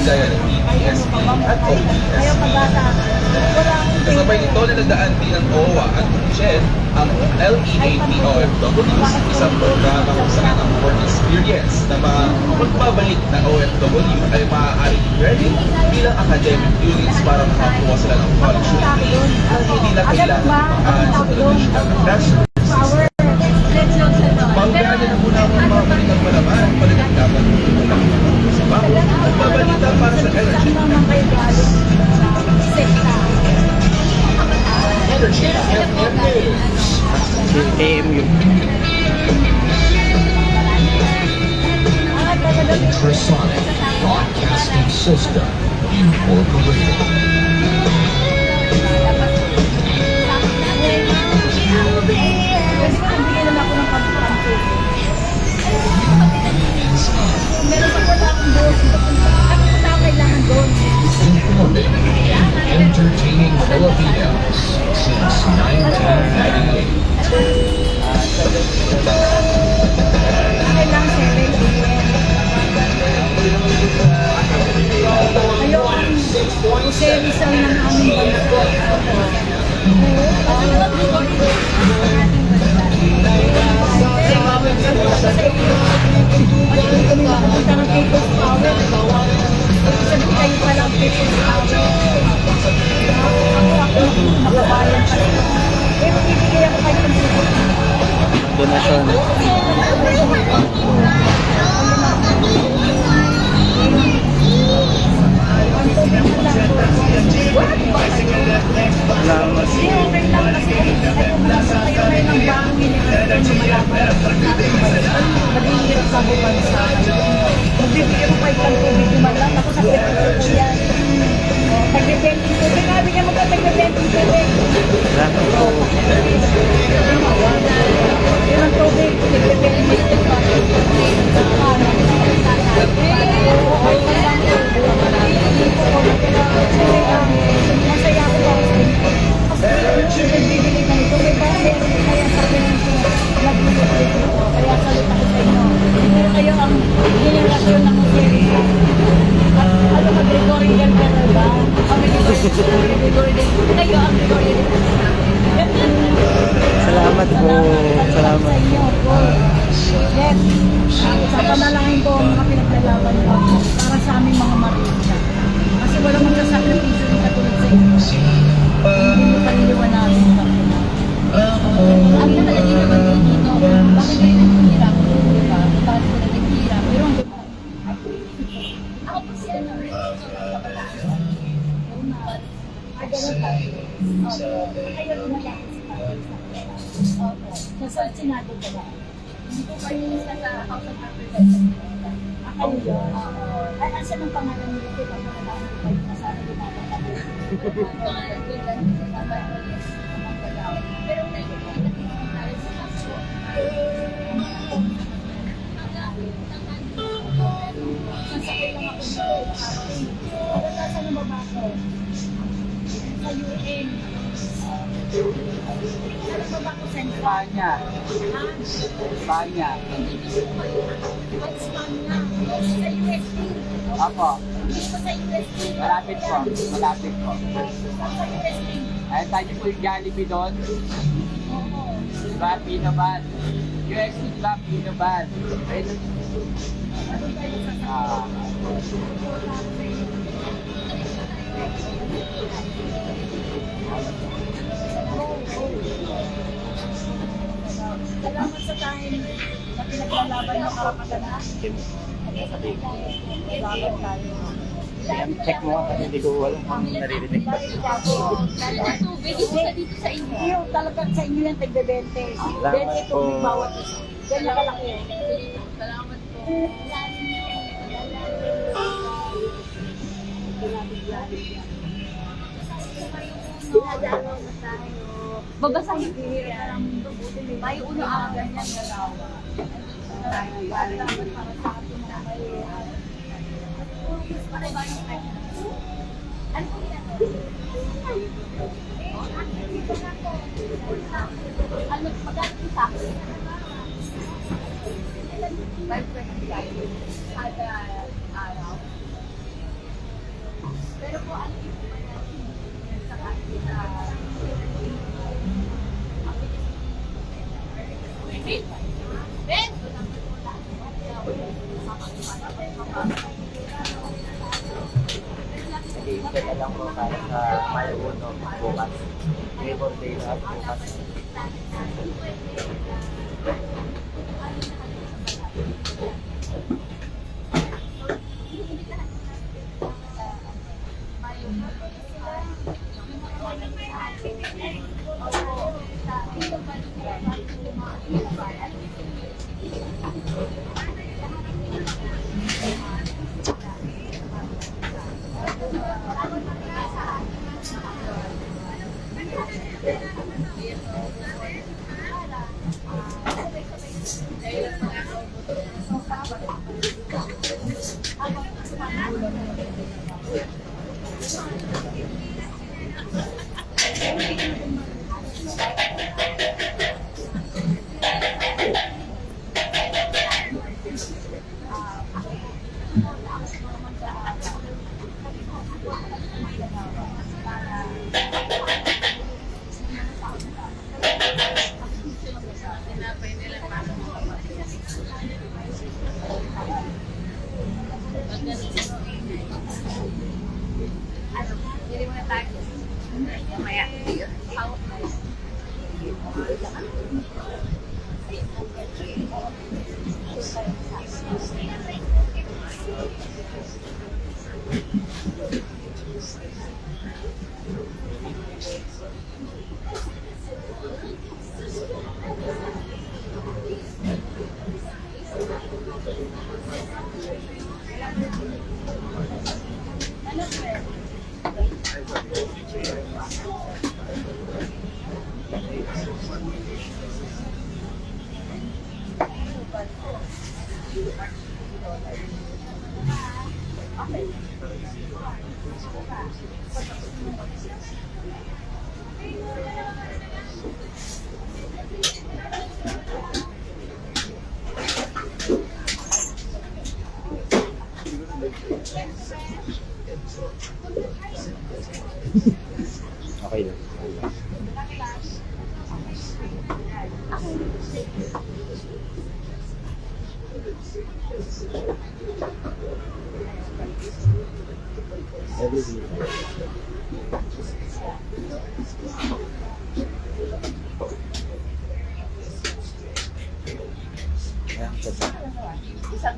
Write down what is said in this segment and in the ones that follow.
gaya ng DPSP at OPSP. Kasabay nito na nagdaan din ng OWA at UCHED ang LEAP OFWs, isang programa kung saan ang work experience na mga magbabalik na OFW ay maaaring ready bilang academic units para makakuha sila ng college degree at hindi na kailangan makaan sa traditional na classroom. Panggaan na muna ang mga balitang malaman, paligagdagan sa bago at mabalita para sa energy. Energy FM News. AMU. Ultrasonic Broadcasting System Incorporated. Informing and entertaining Filipinos since 1998. Rizal ng aming Donasyon. magbibigyan mo pa itang tubig naman lang. Ako sa pwede yan. Tag-repenting tubig. Sabi niya mo ka tag-repenting tubig. Salamat po. Yun ang tubig. Tag-repenting tubig. Masaya ako ba? Kasi nagbibili ng tubig. Kaya sabi ng kaya salit ako sa inyo. Pero kayo ang generasyon ng Muslim. At ano mag-Gregorian yan ka na ba? Kami Gregorian. Kayo ang Gregorian. Salamat po. Salamat. Sa inyo po. Yes. Sa panalangin ko, mga pinaglalaban ko para sa aming mga Maria. Kasi walang magsasakripisyo ng katulad sa inyo. Hindi mo paniliwanagan ka. Ang nakalagi naman po dito, bakit kayo naghihirap? Diba? Bakit ko naghihirap? Pero ang ako po siya na rin. Ay, gano'n tayo. Kayo lumalaki sa tayo. Opo. Sa Senado ko ba? Hindi po kayo sa House of Representatives. Kayo yun. Ay, asan ang pangalan nyo dito? Pag nakalaman ko kayo na sana lumabang kami. Pangalan ko dyan sa Babayos. Pero nakikita ko tayo sa kaso. Sasakay lang ako dito. Pero nasa na baba ko? Sa UN. Ano ba ko sa Espanya. Espanya. Espanya. Sa USD. Ako. Dito sa USD. Malapit po. Malapit po. Sa USD. Ay, tayo po yung Jollibee doon. Oo. Diba? Pinoban. USC diba? Pinoban. Ayun. Ano tayo sa Salamat sa time na pinaglalaban ng karapatan na. Salamat tayo. Check mo kasi hindi ko alam kung naririnig ba. Tubig, dito sa inyo. Yung talagang sa inyo yan, tagbe-20. 20 po. tubig bawat isa. Ganyan kalaki. Salamat po. Babasahin ko may uno ang ganyan gagawa. Salamat para sa ating mga ano po yan? Ano, magkano isa? 5.25 kada araw. Sige, na lang po para sa May Uno bukas. Labor Day na bukas. Okay lang. Every day. Ayan, ganda. Isang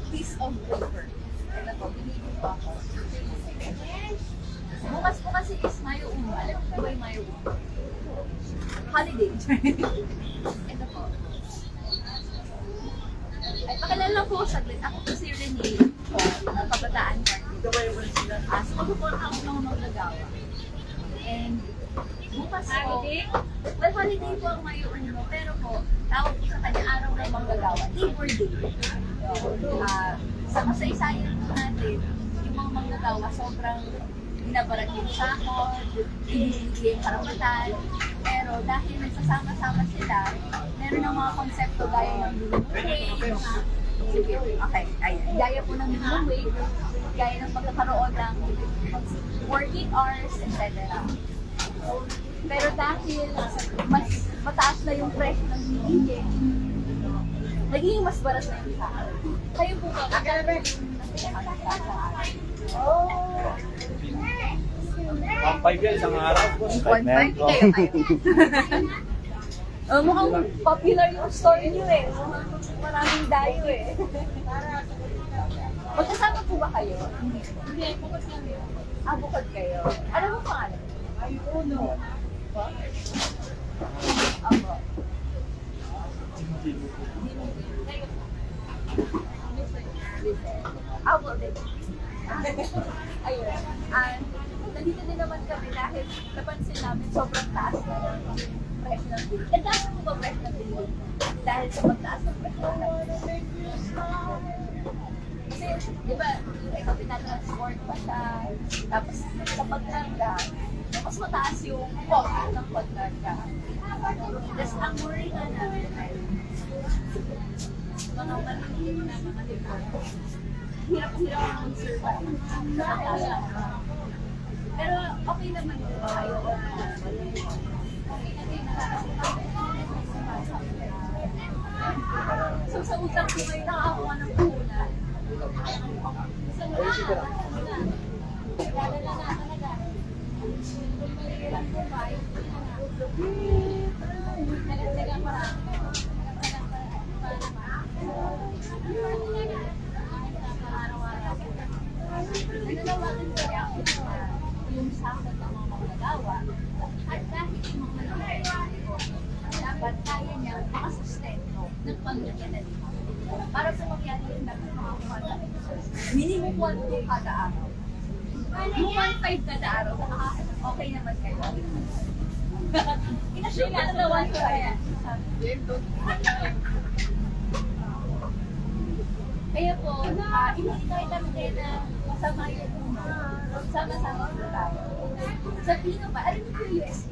piece of paper. Ito po, binibig pa ako. Bukas po kasi is Mayo Uno. Alam mo ba yung Mayo Uno? Holiday. Ito po. Ay, pakilala po saglit. Ako po si Renee po, ng Kabataan Party. So, magpupunta ako ng Manggagawa. And bukas po, well, holiday po ang Mayo Uno, pero po, tawag po sa kanya araw ng Manggagawa, Labor Day. Sa kasaysayan po natin, yung mga manggagawa sobrang binabarat yung sahod, ibibigay yung karapatan, pero dahil nagsasama-sama sila, meron ng mga konsepto gaya ng minimum wage, sige, okay, ayan, gaya po ng minimum wage, gaya ng pagkakaroon ng working hours, etc. Pero dahil mas mataas na yung presyo ng hinihingi, naging mas barat na yung sahod. Kayo po ba? Oh. 1.5 yan isang araw. 1.5 kayo. Mukhang popular yung store niyo eh. Mukhang maraming dayo eh. Magkasama po ba kayo? Hindi, bukod kami. Bukod kayo. Ano mo pangalan? Uno. Ako. Ako din. Ayun. Nandito din naman kami dahil napansin namin sobrang taas na ng presyo ng bill. Taas mo ba presyo ng bill? Dahil sa pagtaas ng presyo ng bill. Kasi, di ba, yung ikaw pinatransport pa siya, tapos sa pagkarga, mas mataas yung cost ng pagkarga. Tapos ang worry na namin ay mga maliit na mga lipo. Hirap-hirap ang survive. Pero okay naman yun. Ayaw ko. So sa utang ko kayo nakakakuha ng puhunan. Sa nanawagan ko rin ako yung sakot ng mga magagawa at dahil yung mga magagawa dapat kaya niya makasustento ng pamilya na dito. Para sa mangyari yung dapat makakuha namin. Minimum 1-2 kada araw. Yung 1-5 kada araw, okay naman kayo. Inasure ka na 1 kaya. Kaya po, inihintay namin kayo na masama yung sama-sama po tayo. Sa Pino ba? Alam niyo po yung UST?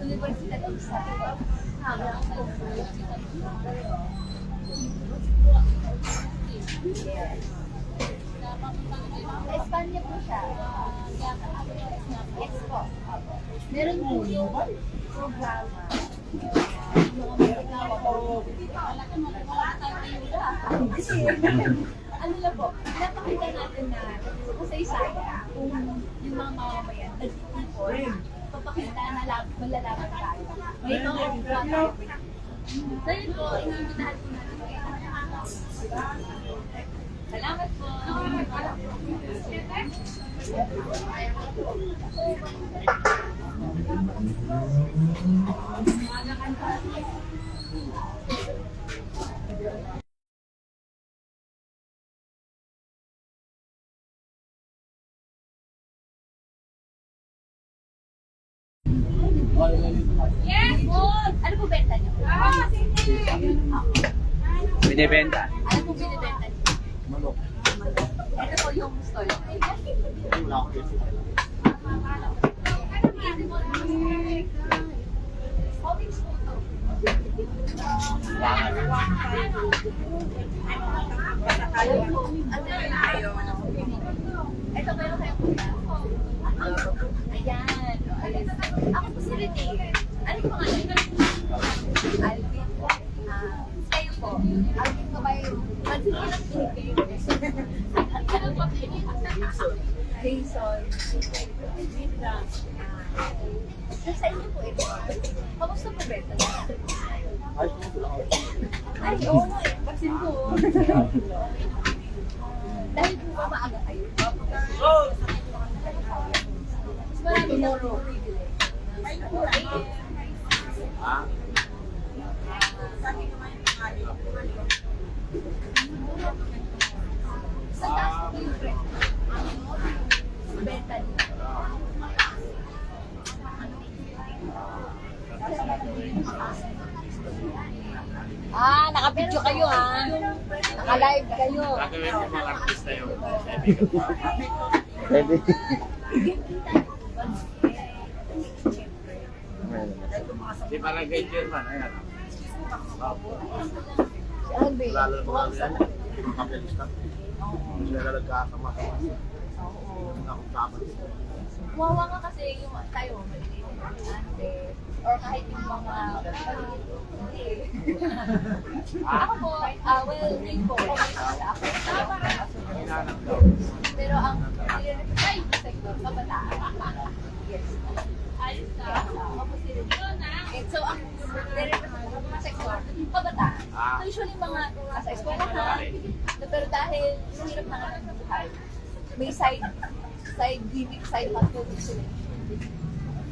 Universidad of Sa. Yes. Espanya po siya. Yes po. Meron po yung programa. Ano lang po, napakita natin na kasay-saya kung yung mga mamamayan nagtitipon, papakita na malalaman tayo. May mga programa. So yun po, iniimbitahan po natin kayo. Salamat po. Yes! Ano po benta niyo? Binibenta. Ano po binibenta niyo? Manok. Ito po yung stall. Wala ko kasi. Hobbits po to. Ito meron kayong kuya. Ayan. Ako po si Rene. Ano yung pangalan? Alvin. Kayo po. Alvin ko ba yung magsikilang pinipin? Ano po? Jason. Sa inyo po ito. Kamusta po benta? Ay, wala ko. Ay, oo nga eh. Vaccine ko. Dahil po ba maaga kayo? Mas marami na rin bibili. Ah? Sa taas po yung rent. Benta niyo. Nakapidyo kayo Naka-live kayo. Gagawin mo mga artista yun. Pwede. Di barangay chairman, ayan. Si Alvin. Lalo mga yan. Mga kapelista. Sila na nagkakama-kama. Akong dapat. Wawa nga kasi yung tayo, maliliit na ante, or kahit yung mga maliliit, hindi. Ako po, well, hindi po, ako. Hinanap daw. Pero ang nire-represent yung sector, kabataan. Yes. Ayos ka. Ako po si Regina. So, ang nire-represent yung sector, kabataan. So, usually mga nasa eskwelahan, pero dahil hirap na nga ng buhay, may side gimmick, side hustle din sila.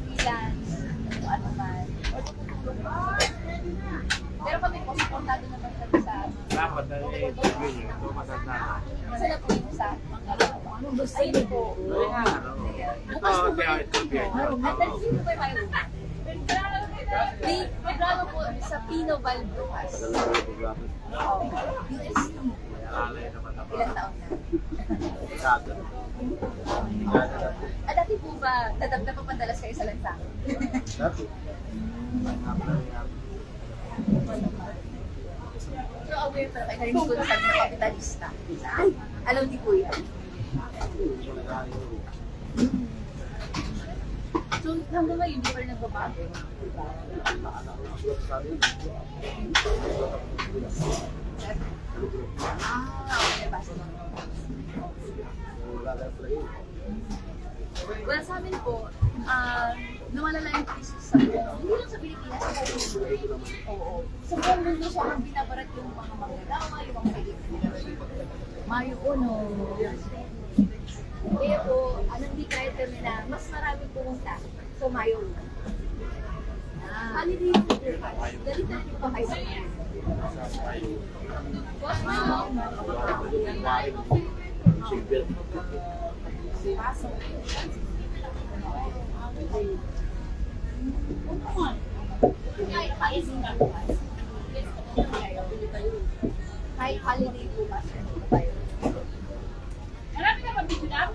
Freelance, ano man. Or tutulong mo. Pero kami po, supportado naman kami sa Dapat na i-interview nyo. Ito matanda. isa na po yung sa mga ano gusto niyo po. Ayun nga, ano. Bukas po Ito, ba interview. at then sino po yung may may programa po sa Pino Val bukas. UST. Alay naman naman. Ilang taon na? Kada. Dati po ba, napapadalas kayo sa lansangan? Dati. So aware pala kayo, narinig ko na sabi ng kapitalista. Alam niyo po yan. So hanggang ngayon, hindi pa rin nagbabago. Okay, basta. Well, sa amin po, lumalala yung crisis sa buong, hindi lang sa Pilipinas, sa buong mundo. Oo. Sa buong mundo siya ang binabarat yung mga manggagawa, yung mga Mayo Uno. Kaya po, anong di kahit kami na mas marami pumunta sa Mayo Uno. Holiday po, galit na po kayo sa inyo. Boss, kahit holiday po ba? Marami na mabigyan?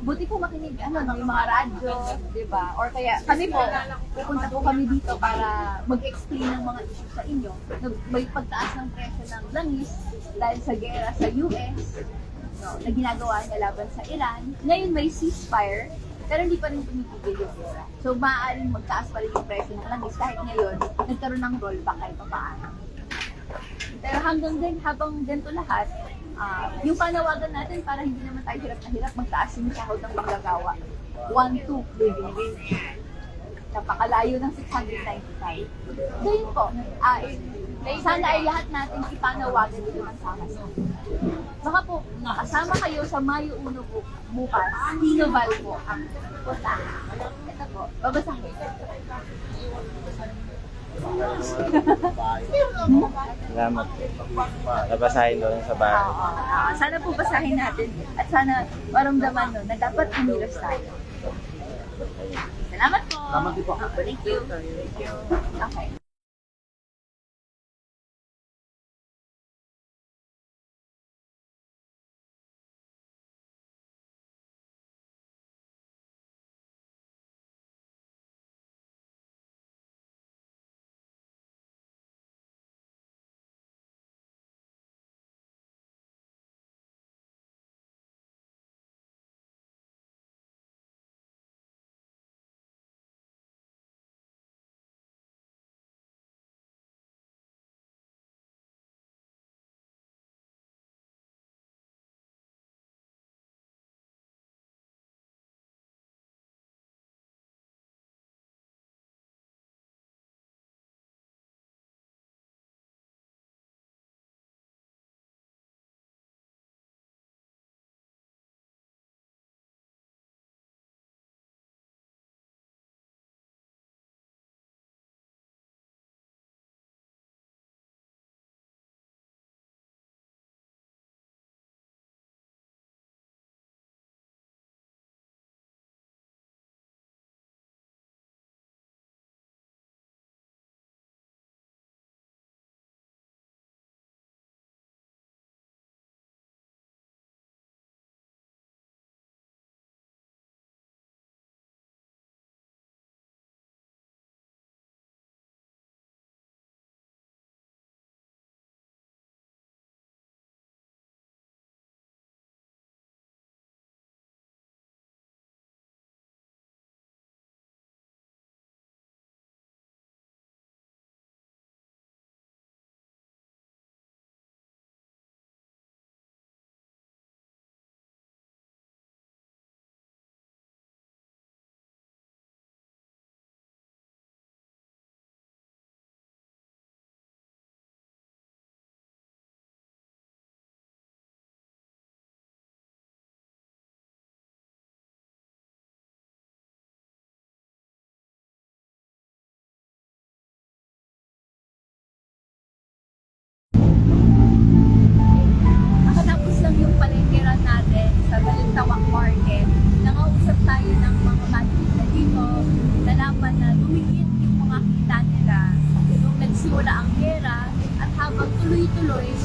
Buti po makinig ng mga radyo, di ba? Or kaya kami po, pupunta po kami dito para mag-explain ng mga issue sa inyo. May pagtaas ng presyo ng langis dahil sa gera sa US, na ginagawa niya laban sa Iran. Ngayon may ceasefire, pero hindi pa rin tumigil yung gera. So maaaring magtaas pa rin yung presyo ng langis kahit ngayon nagkaroon ng rollback kahit pa paano. Pero habang ganito lahat, yung panawagan natin para hindi naman tayo hirap na hirap magtaas yung sahod ng manggagawa. 1-2 living wage. Napakalayo ng 695. So yun po, sana ay lahat natin ipanawagan dito ng sama-sama. Baka po, kasama kayo sa Mayo Uno po bukas, Tinoval po ang punta. Ito po, babasahin. Salamat. Nabasahin doon sa bahay. Sana po basahin natin at sana maramdaman nun na dapat umilos tayo. Salamat po. Salamat din po. Thank you. Okay.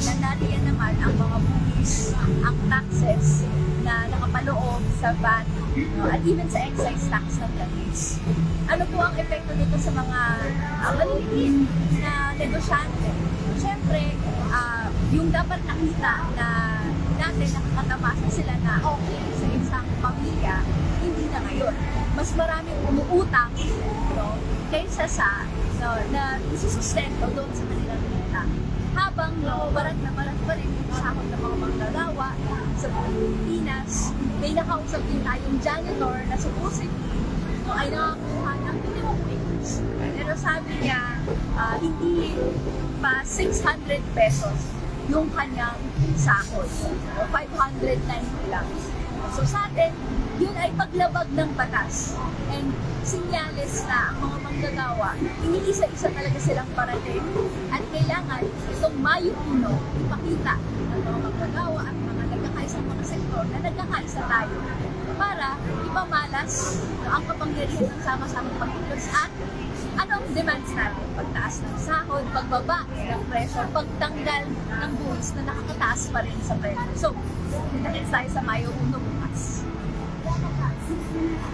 na nariyan naman ang mga buwis, ang taxes na nakapaloob sa VAT, no, at even sa excise tax ng langis. Ano po ang epekto nito sa mga maliliit na negosyante? Siyempre, yung dapat nakita na dati nakakatamasa sila na okay sa isang pamilya, hindi na ngayon. Mas maraming umuutang, no, kaysa sa na isusustento doon sa kanilang kita. Habang barat na barat pa rin yung sahod ng mga manggagawa sa Pilipinas, may nakausap din tayong janitor na supposedly ay nakakuha ng minimum wage. Pero sabi niya, hindi pa 600 pesos yung kanyang sahod. 590 lang. So sa atin, yun ay paglabag ng batas. And sinyales na ang mga manggagawa, iniisa-isa talaga silang parating at kailangan itong Mayo 1, ipakita ng mga manggagawa at mga nagkakaisang mga sektor na nagkakaisa tayo para ipamalas ang kapangyarihan ng sama-samang pagkilos at ano ang demands natin? Pagtaas ng sahod, pagbaba ng presyo, pagtanggal ng buwis na nakakataas pa rin sa presyo. So, nakita tayo sa Mayo 1 bukas.